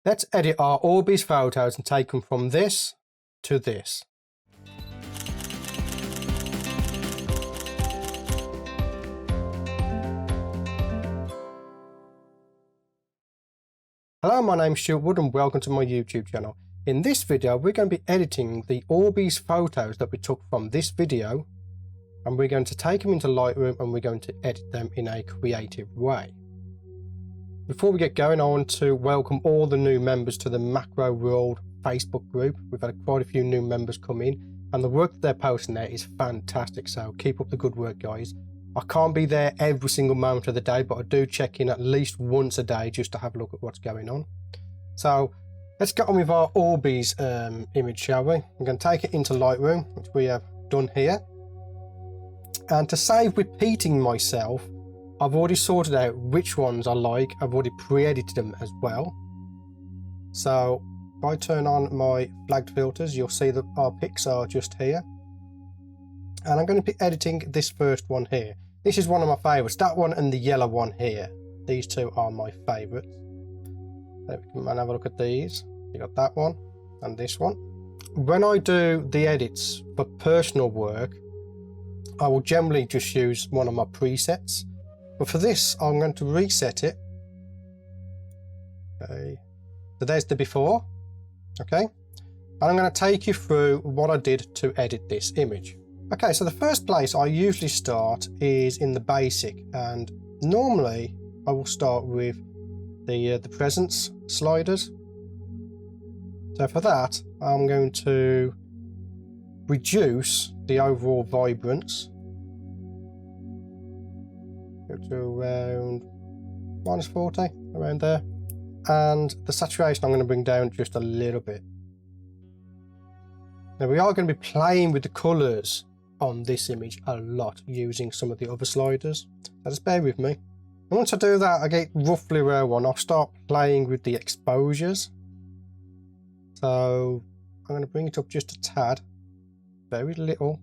Let's edit our orbeez photos and take them from this to this. Hello, my name's Stuart Wood and welcome to my YouTube channel. In this video, we're going to be editing the orbeez photos that we took from this video, and we're going to take them into Lightroom and we're going to edit them in a creative way. Before we get going, I want to welcome all the new members to the Macro World Facebook group. We've had quite a few new members come in, and the work that they're posting there is fantastic, so keep up the good work, guys. I can't be there every single moment of the day, but I do check in at least once a day just to have a look at what's going on. So let's get on with our orbeez image, shall we? I'm going to take it into Lightroom, which we have done here. And to save repeating myself, I've already sorted out which ones I like. I've already pre-edited them as well. So if I turn on my flagged filters, you'll see that our pics are just here. And I'm going to be editing this first one here. This is one of my favorites, that one and the yellow one here. These two are my favorites. There we can have a look at these. You got that one and this one. When I do the edits for personal work, I will generally just use one of my presets. But for this, I'm going to reset it. Okay. So there's the before. Okay. And I'm going to take you through what I did to edit this image. Okay, so the first place I usually start is in the basic, and normally I will start with the presence sliders. So for that, I'm going to reduce the overall vibrance. Go to around -40, around there. And the saturation I'm going to bring down just a little bit. Now we are going to be playing with the colours on this image a lot using some of the other sliders, so just bear with me. And once I do that, I get roughly where I want. I'll start playing with the exposures. So I'm going to bring it up just a tad, very little,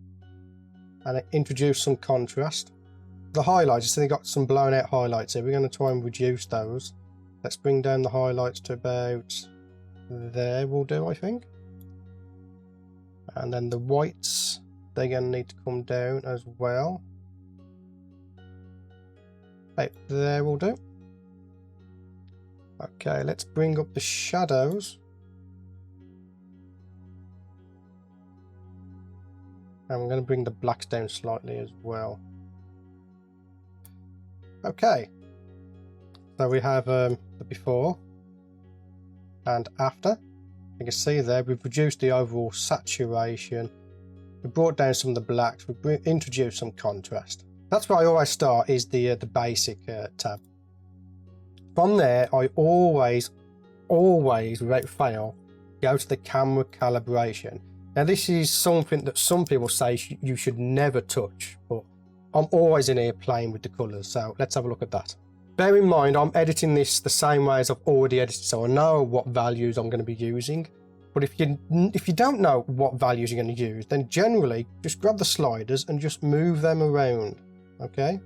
and introduce some contrast. The highlights, you see they've got some blown out highlights here. We're going to try and reduce those. Let's bring down the highlights to about there will do, I think. And then the whites, they're going to need to come down as well. Right, there will do. Okay, let's bring up the shadows. And I'm going to bring the blacks down slightly as well. Okay, so we have the before and after. You can see there we've reduced the overall saturation. We brought down some of the blacks, we introduced some contrast. That's where I always start, is the basic tab. From there, I always, without fail, go to the camera calibration. Now this is something that some people say you should never touch, but I'm always in here playing with the colours, so let's have a look at that. Bear in mind, I'm editing this the same way as I've already edited, so I know what values I'm going to be using. But if you don't know what values you're going to use, then generally just grab the sliders and just move them around, okay?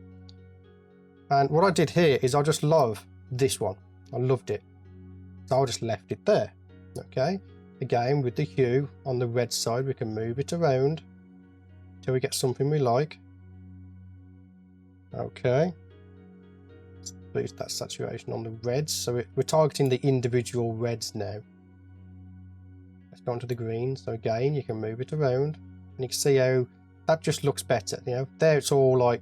And what I did here is I just love this one. I loved it, so I just left it there, okay? Again, with the hue on the red side, we can move it around till we get something we like. Okay, let's boost that saturation on the reds, so we're targeting the individual reds now. Let's go on to the green. So again, you can move it around and you can see how that just looks better. You know, there it's all like,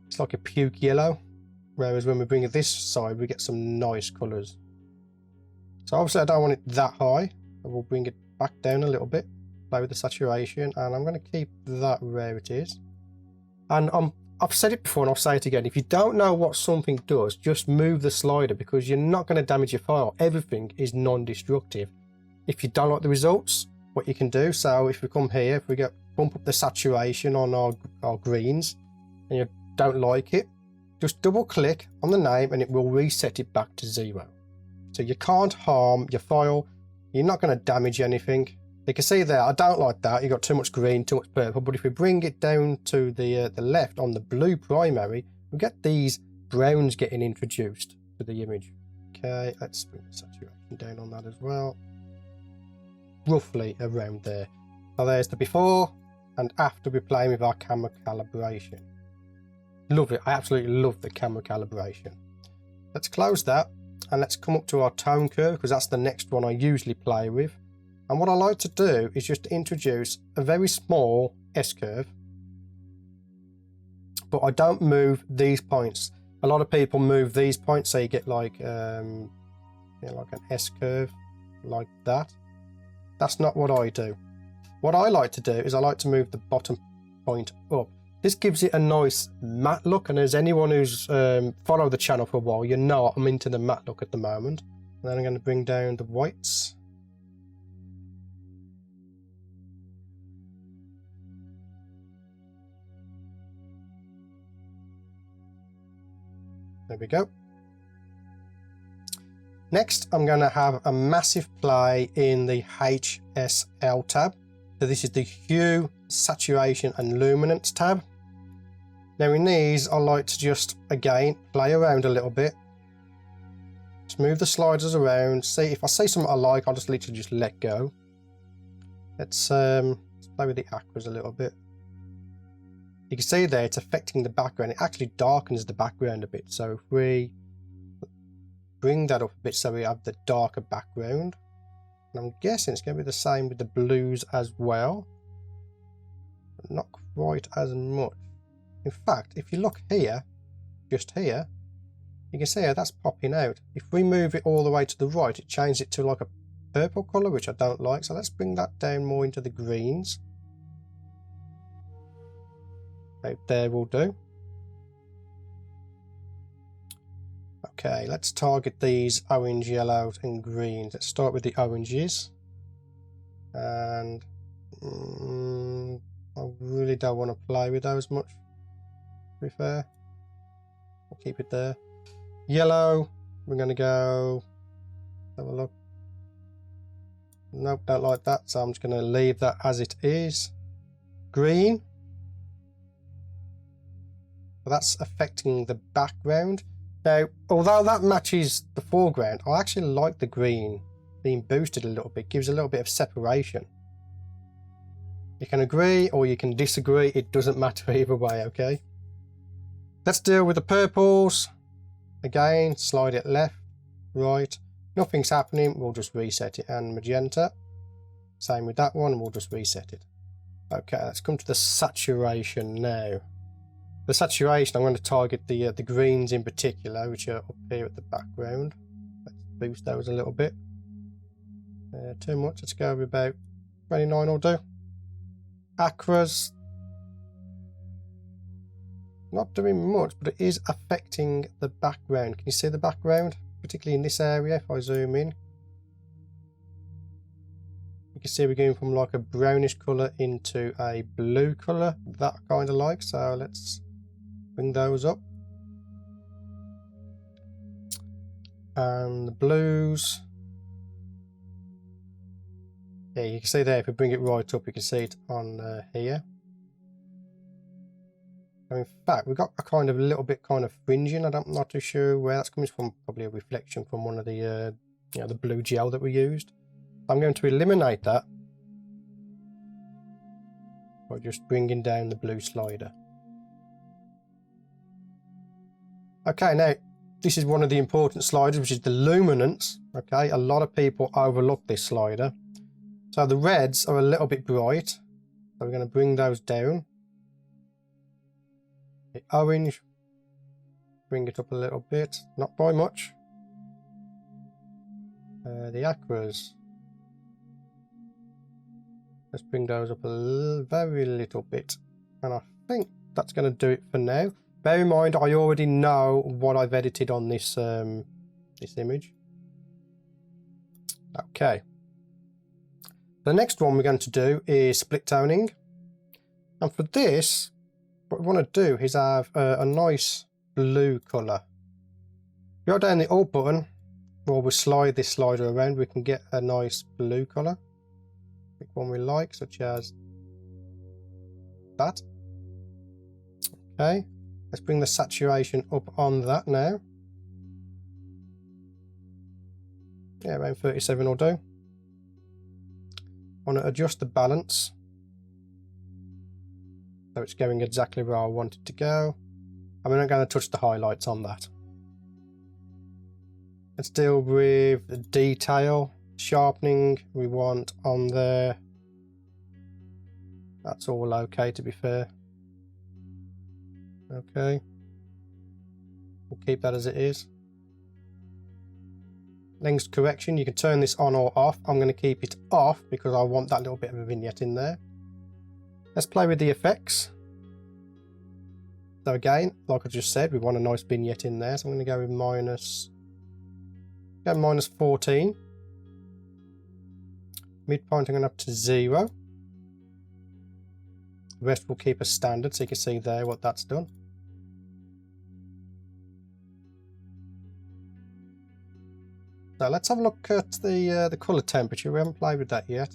it's like a puke yellow, whereas when we bring it this side, we get some nice colours. So obviously I don't want it that high, I will bring it back down a little bit, play with the saturation, and I'm going to keep that where it is. And I've said it before and I'll say it again, if you don't know what something does, just move the slider, because you're not going to damage your file. Everything is non-destructive. If you don't like the results, what you can do, so if we come here, if we bump up the saturation on our greens and you don't like it, just double click on the name and it will reset it back to 0. So you can't harm your file, you're not going to damage anything. You can see there, I don't like that, you got too much green, too much purple, but if we bring it down to the left on the blue primary, we get these browns getting introduced to the image. Okay, let's bring the saturation down on that as well. Roughly around there. So there's the before and after we're playing with our camera calibration. Love it. I absolutely love the camera calibration. Let's close that and let's come up to our tone curve, because that's the next one I usually play with. And what I like to do is just introduce a very small S-curve, but I don't move these points. A lot of people move these points, so you get like, like an S-curve like that. That's not what I do. What I like to do is I like to move the bottom point up. This gives it a nice matte look, and as anyone who's followed the channel for a while, you know I'm into the matte look at the moment. And then I'm going to bring down the whites. There we go. Next, I'm going to have a massive play in the HSL tab. So this is the Hue, Saturation and Luminance tab. Now in these, I like to just, again, play around a little bit. Just move the sliders around. See, if I see something I like, I'll just literally just let go. Let's play with the aquas a little bit. You can see there, it's affecting the background. It actually darkens the background a bit. So if we bring that up a bit so we have the darker background. And I'm guessing it's going to be the same with the blues as well. But not quite as much. In fact, if you look here, just here, you can see how that's popping out. If we move it all the way to the right, it changes it to like a purple colour, which I don't like. So let's bring that down more into the greens. Right there will do. Okay, let's target these orange, yellows and greens. Let's start with the oranges. And I really don't want to play with those much, to be fair. I'll keep it there. Yellow, we're going to go, have a look. Nope, don't like that, so I'm just going to leave that as it is. Green. That's affecting the background. Now, although that matches the foreground, I actually like the green being boosted a little bit. Gives a little bit of separation. You can agree or you can disagree. It doesn't matter either way, okay? Let's deal with the purples. Again, slide it left, right. Nothing's happening. We'll just reset it. And magenta. Same with that one. We'll just reset it. Okay, let's come to the saturation now. The saturation, I'm going to target the greens in particular, which are up here at the background. Let's boost those a little bit. Too much, let's go with about 29 will do. Aquas, not doing much, but it is affecting the background. Can you see the background? Particularly in this area, if I zoom in. You can see we're going from like a brownish colour into a blue colour, that kind of like, so let's bring those up. And the blues. Yeah, you can see there, if we bring it right up, you can see it on here. And in fact, we've got a kind of a little bit kind of fringing. I'm not too sure where that's coming from. Probably a reflection from one of the, the blue gel that we used. I'm going to eliminate that by just bringing down the blue slider. Okay, now this is one of the important sliders, which is the luminance. Okay, a lot of people overlook this slider. So the reds are a little bit bright, so we're going to bring those down. The orange, bring it up a little bit, not by much. The aquas, let's bring those up a very little bit, and I think that's going to do it for now. Bear in mind, I already know what I've edited on this this image. Okay. The next one we're going to do is split toning, and for this, what we want to do is have a nice blue colour. If you hold down the Alt button, or we slide this slider around, we can get a nice blue colour. Pick one we like, such as that. Okay. Let's bring the saturation up on that now. Yeah, around 37 will do. I want to adjust the balance so it's going exactly where I want it to go. I'm not going to touch the highlights on that. Let's deal with the detail, sharpening we want on there. That's all okay, to be fair. Okay. We'll keep that as it is. Length correction, you can turn this on or off. I'm going to keep it off because I want that little bit of a vignette in there. Let's play with the effects. So again, like I just said, we want a nice vignette in there. So I'm going to go with minus 14. Midpoint I'm going up to 0. The rest will keep as standard, so you can see there what that's done. So let's have a look at the colour temperature. We haven't played with that yet.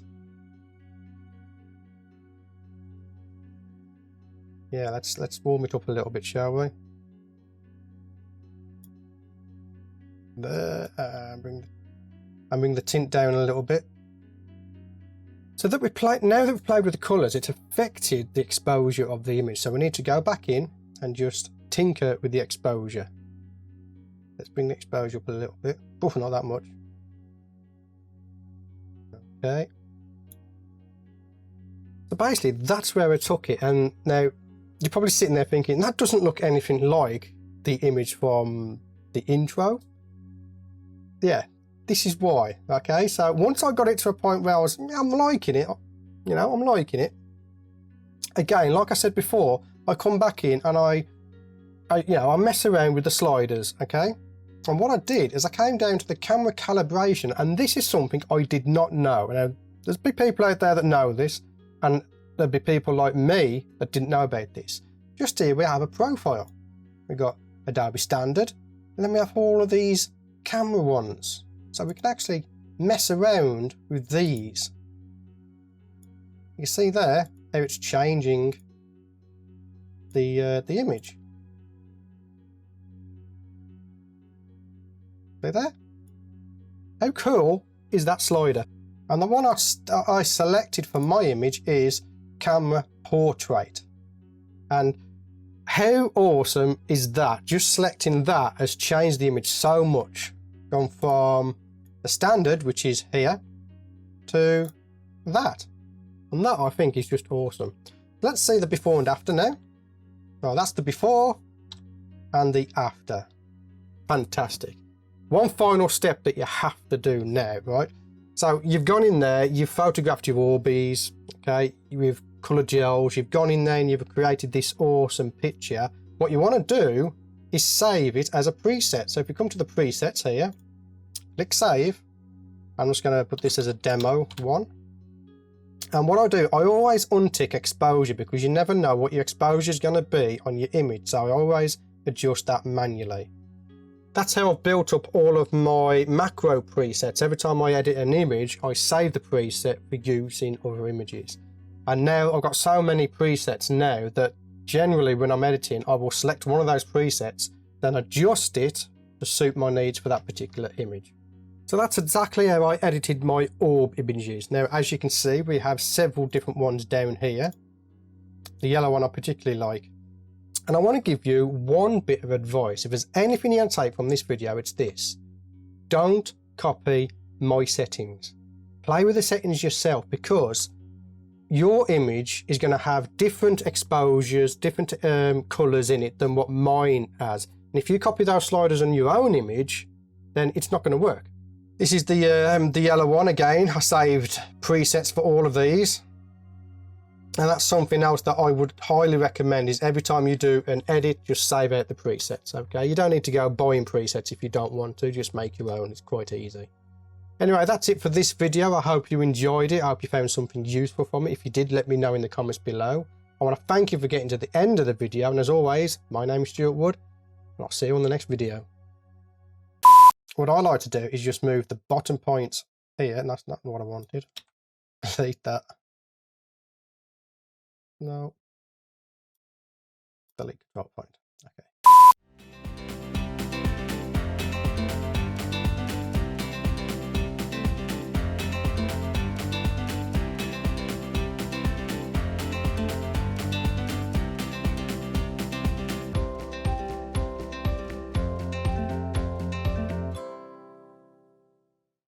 Yeah, let's warm it up a little bit, shall we? There, bring the tint down a little bit. So that now that we've played with the colours, it's affected the exposure of the image. So we need to go back in and just tinker with the exposure. Let's bring the exposure up a little bit. Oof, not that much. Okay. So basically, that's where I took it. And now you're probably sitting there thinking, that doesn't look anything like the image from the intro. Yeah, this is why. Okay, so once I got it to a point where I'm liking it, you know, I'm liking it. Again, like I said before, I come back in and I mess around with the sliders, okay? And what I did is I came down to the camera calibration, and this is something I did not know. Now, there's big people out there that know this, and there'll be people like me that didn't know about this. Just here we have a profile. We've got Adobe Standard, and then we have all of these camera ones. So we can actually mess around with these. You see there how it's changing the image. See there? How cool is that slider? And the one I selected for my image is Camera Portrait. And how awesome is that? Just selecting that has changed the image so much. Gone from the standard, which is here, to that. And that I think is just awesome. Let's see the before and after now. Well, that's the before and the after. Fantastic. One final step that you have to do now, right? So you've gone in there, you've photographed your orbeez, okay, with colour gels, you've gone in there and you've created this awesome picture. What you want to do is save it as a preset. So if you come to the presets here, click save. I'm just going to put this as a demo one. And what I do, I always untick exposure because you never know what your exposure is going to be on your image. So I always adjust that manually. That's how I've built up all of my macro presets. Every time I edit an image, I save the preset for use in other images. And now I've got so many presets now that generally when I'm editing, I will select one of those presets, then adjust it to suit my needs for that particular image. So that's exactly how I edited my orb images. Now, as you can see, we have several different ones down here. The yellow one I particularly like. And I want to give you one bit of advice. If there's anything you can take from this video, it's this. Don't copy my settings. Play with the settings yourself because your image is going to have different exposures, different colours in it than what mine has. And if you copy those sliders on your own image, then it's not going to work. This is the yellow one again. I saved presets for all of these. And that's something else that I would highly recommend is every time you do an edit, just save out the presets, okay? You don't need to go buying presets if you don't want to, just make your own, it's quite easy. Anyway, that's it for this video. I hope you enjoyed it. I hope you found something useful from it. If you did, let me know in the comments below. I want to thank you for getting to the end of the video. And as always, my name is Stuart Wood, and I'll see you on the next video. What I like to do is just move the bottom points here, and that's not what I wanted. Delete that. No. Delete control point.